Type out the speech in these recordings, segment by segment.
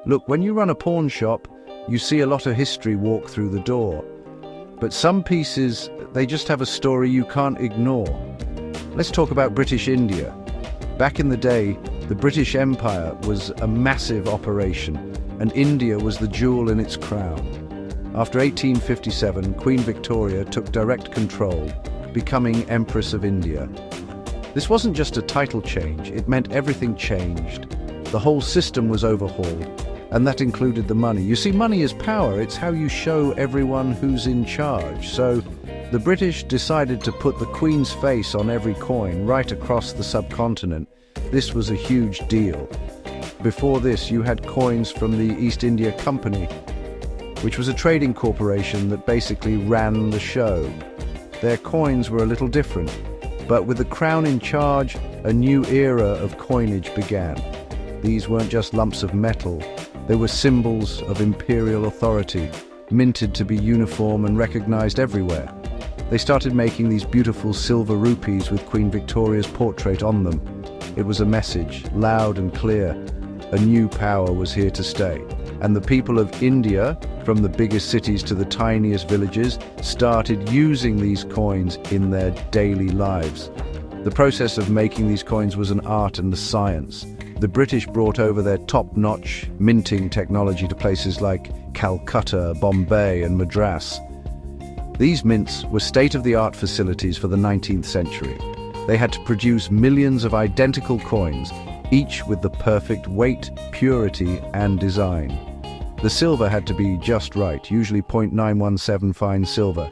Look, when you run a pawn shop, you see a lot of history walk through the door. But some pieces, they just have a story you can't ignore. Let's talk about British India. Back in the day, the British Empire was a massive operation, and India was the jewel in its crown. After 1857, Queen Victoria took direct control, becoming Empress of India. This wasn't just a title change, it meant everything changed. The whole system was overhauled, and that included the money. You see, money is power, it's how you show everyone who's in charge. So the British decided to put the Queen's face on every coin right across the subcontinent. This was a huge deal. Before this, you had coins from the East India Company, which was a trading corporation that basically ran the show. Their coins were a little different, but with the crown in charge, a new era of coinage began. These weren't just lumps of metal, they were symbols of imperial authority, minted to be uniform and recognized everywhere. They started making these beautiful silver rupees with Queen Victoria's portrait on them. It was a message, loud and clear. A new power was here to stay. And the people of India, from the biggest cities to the tiniest villages, started using these coins in their daily lives. The process of making these coins was an art and a science. The British brought over their top-notch minting technology to places like Calcutta, Bombay, and Madras. These mints were state-of-the-art facilities for the 19th century. They had to produce millions of identical coins, each with the perfect weight, purity, and design. The silver had to be just right, usually 0.917 fine silver.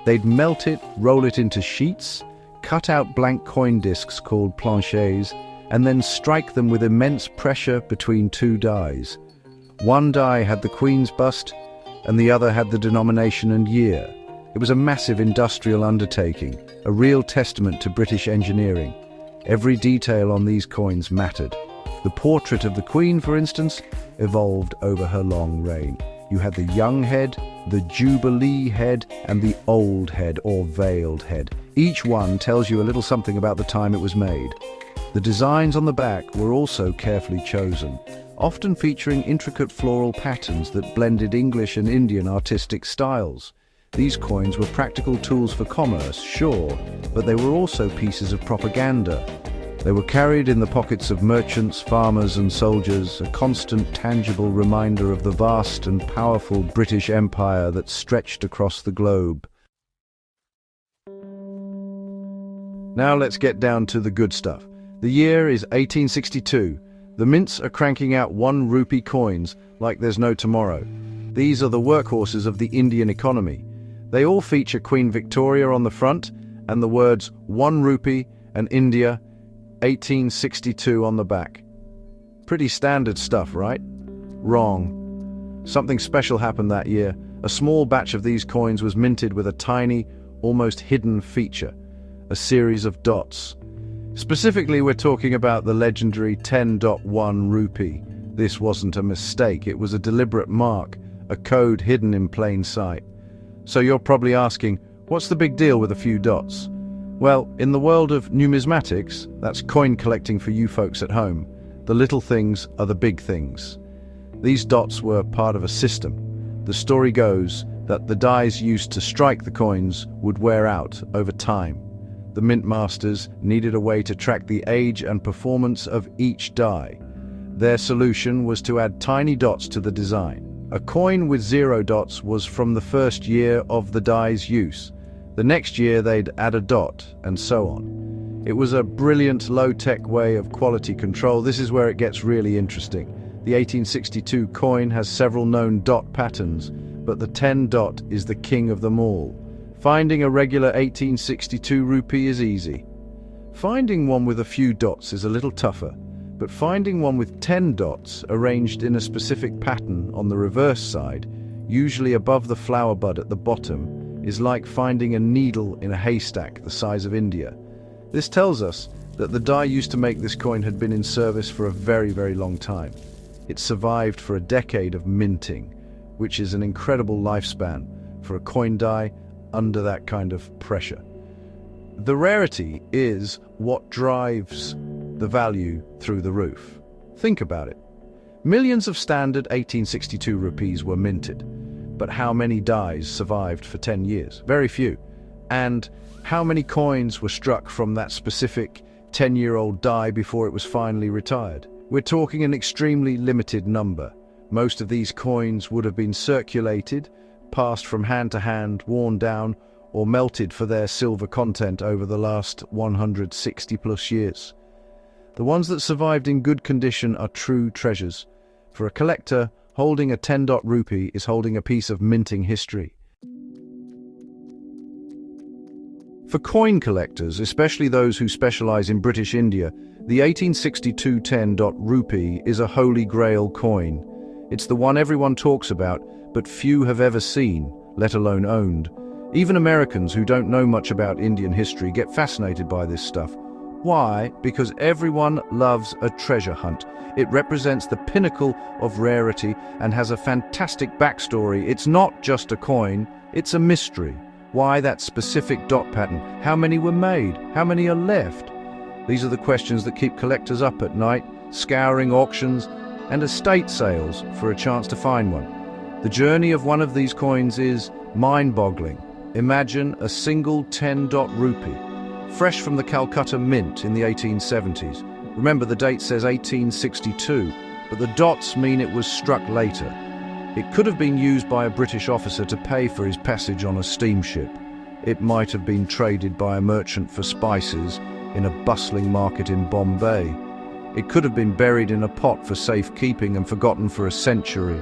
They'd melt it, roll it into sheets, cut out blank coin discs called planchets, and then strike them with immense pressure between two dies. One die had the Queen's bust, and the other had the denomination and year. It was a massive industrial undertaking, a real testament to British engineering. Every detail on these coins mattered. The portrait of the Queen, for instance, evolved over her long reign. You had the young head, the Jubilee head, and the old head or veiled head. Each one tells you a little something about the time it was made. The designs on the back were also carefully chosen, often featuring intricate floral patterns that blended English and Indian artistic styles. These coins were practical tools for commerce, sure, but they were also pieces of propaganda. They were carried in the pockets of merchants, farmers, and soldiers, a constant, tangible reminder of the vast and powerful British Empire that stretched across the globe. Now let's get down to the good stuff. The year is 1862. The mints are cranking out 1 rupee coins like there's no tomorrow. These are the workhorses of the Indian economy. They all feature Queen Victoria on the front and the words 1 rupee and India 1862 on the back. Pretty standard stuff, right? Wrong. Something special happened that year. A small batch of these coins was minted with a tiny, almost hidden feature, a series of dots. Specifically, we're talking about the legendary 10.1 rupee. This wasn't a mistake, it was a deliberate mark, a code hidden in plain sight. So you're probably asking, what's the big deal with a few dots? Well, in the world of numismatics, that's coin collecting for you folks at home, the little things are the big things. These dots were part of a system. The story goes that the dies used to strike the coins would wear out over time. The mint masters needed a way to track the age and performance of each die. Their solution was to add tiny dots to the design. A coin with 0 dots was from the first year of the die's use. The next year they'd add a dot, and so on. It was a brilliant low-tech way of quality control. This is where it gets really interesting. The 1862 coin has several known dot patterns, but the 10 dot is the king of them all. Finding a regular 1862 rupee is easy. Finding one with a few dots is a little tougher, but finding one with 10 dots arranged in a specific pattern on the reverse side, usually above the flower bud at the bottom, is like finding a needle in a haystack the size of India. This tells us that the die used to make this coin had been in service for a very, very long time. It survived for a decade of minting, which is an incredible lifespan for a coin die under that kind of pressure. The rarity is what drives the value through the roof. Think about it. Millions of standard 1862 rupees were minted, but how many dies survived for 10 years? Very few. And how many coins were struck from that specific 10-year-old die before it was finally retired? We're talking an extremely limited number. Most of these coins would have been circulated, passed from hand to hand, worn down, or melted for their silver content over the last 160 plus years. The ones that survived in good condition are true treasures. For a collector, holding a 10-dot rupee is holding a piece of minting history. For coin collectors, especially those who specialize in British India, the 1862 10-dot rupee is a holy grail coin. It's the one everyone talks about, but few have ever seen, let alone owned. Even Americans who don't know much about Indian history get fascinated by this stuff. Why? Because everyone loves a treasure hunt. It represents the pinnacle of rarity and has a fantastic backstory. It's not just a coin, it's a mystery. Why that specific dot pattern? How many were made? How many are left? These are the questions that keep collectors up at night, scouring auctions and estate sales for a chance to find one. The journey of one of these coins is mind-boggling. Imagine a single 10-dot rupee, fresh from the Calcutta Mint in the 1870s. Remember, the date says 1862, but the dots mean it was struck later. It could have been used by a British officer to pay for his passage on a steamship. It might have been traded by a merchant for spices in a bustling market in Bombay. It could have been buried in a pot for safekeeping and forgotten for a century.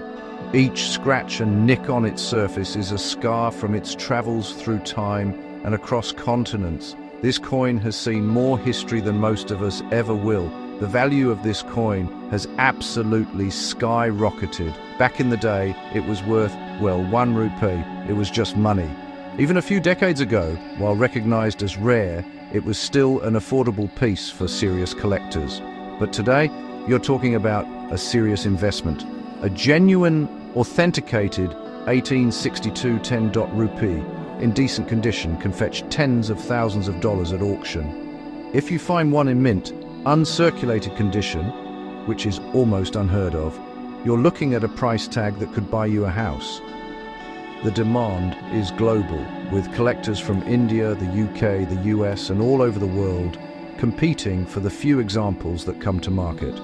Each scratch and nick on its surface is a scar from its travels through time and across continents. This coin has seen more history than most of us ever will. The value of this coin has absolutely skyrocketed. Back in the day, it was worth, well, 1 rupee. It was just money. Even a few decades ago, while recognized as rare, it was still an affordable piece for serious collectors. But today, you're talking about a serious investment. A genuine, authenticated 1862 10-dot rupee in decent condition can fetch tens of thousands of dollars at auction. If you find one in mint, uncirculated condition, which is almost unheard of, you're looking at a price tag that could buy you a house. The demand is global, with collectors from India, the UK, the US, and all over the world competing for the few examples that come to market.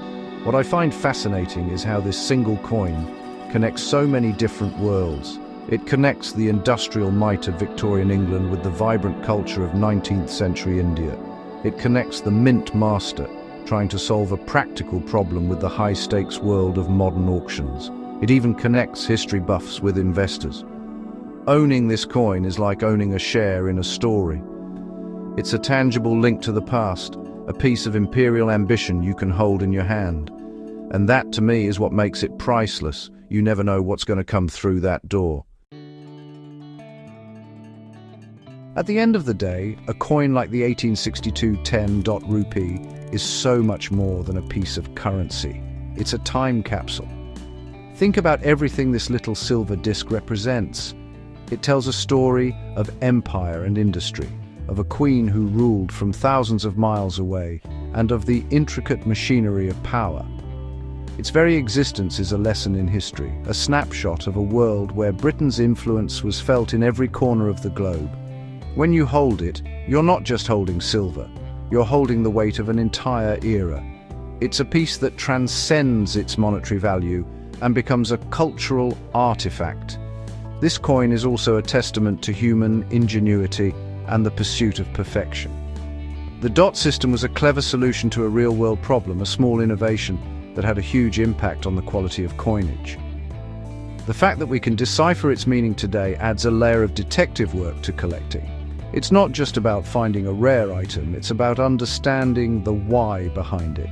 What I find fascinating is how this single coin connects so many different worlds. It connects the industrial might of Victorian England with the vibrant culture of 19th century India. It connects the mint master, trying to solve a practical problem with the high-stakes world of modern auctions. It even connects history buffs with investors. Owning this coin is like owning a share in a story. It's a tangible link to the past, a piece of imperial ambition you can hold in your hand. And that, to me, is what makes it priceless. You never know what's going to come through that door. At the end of the day, a coin like the 1862 10-dot rupee is so much more than a piece of currency. It's a time capsule. Think about everything this little silver disc represents. It tells a story of empire and industry, of a queen who ruled from thousands of miles away, and of the intricate machinery of power. Its very existence is a lesson in history, a snapshot of a world where Britain's influence was felt in every corner of the globe. When you hold it, you're not just holding silver, you're holding the weight of an entire era. It's a piece that transcends its monetary value and becomes a cultural artifact. This coin is also a testament to human ingenuity and the pursuit of perfection. The dot system was a clever solution to a real-world problem, a small innovation that had a huge impact on the quality of coinage. The fact that we can decipher its meaning today adds a layer of detective work to collecting. It's not just about finding a rare item, it's about understanding the why behind it.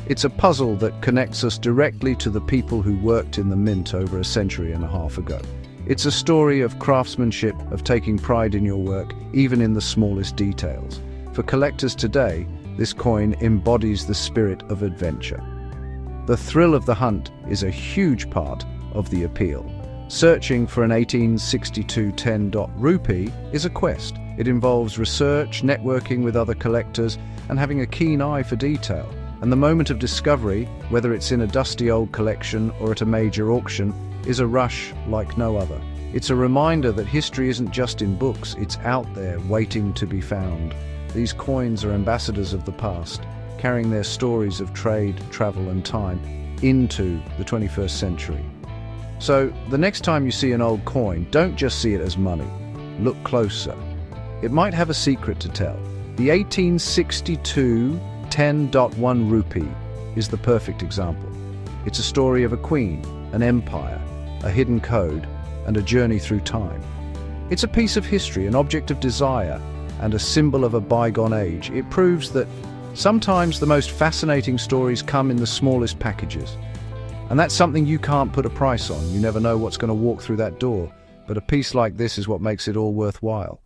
It's a puzzle that connects us directly to the people who worked in the mint over a century and a half ago. It's a story of craftsmanship, of taking pride in your work, even in the smallest details. For collectors today, this coin embodies the spirit of adventure. The thrill of the hunt is a huge part of the appeal. Searching for an 1862 10-dot rupee is a quest. It involves research, networking with other collectors, and having a keen eye for detail. And the moment of discovery, whether it's in a dusty old collection or at a major auction, is a rush like no other. It's a reminder that history isn't just in books, it's out there waiting to be found. These coins are ambassadors of the past, carrying their stories of trade, travel and time into the 21st century. So, the next time you see an old coin, don't just see it as money. Look closer. It might have a secret to tell. The 1862 10.1 rupee is the perfect example. It's a story of a queen, an empire, a hidden code, and a journey through time. It's a piece of history, an object of desire, and a symbol of a bygone age. It proves that sometimes the most fascinating stories come in the smallest packages. And that's something you can't put a price on. You never know what's going to walk through that door. But a piece like this is what makes it all worthwhile.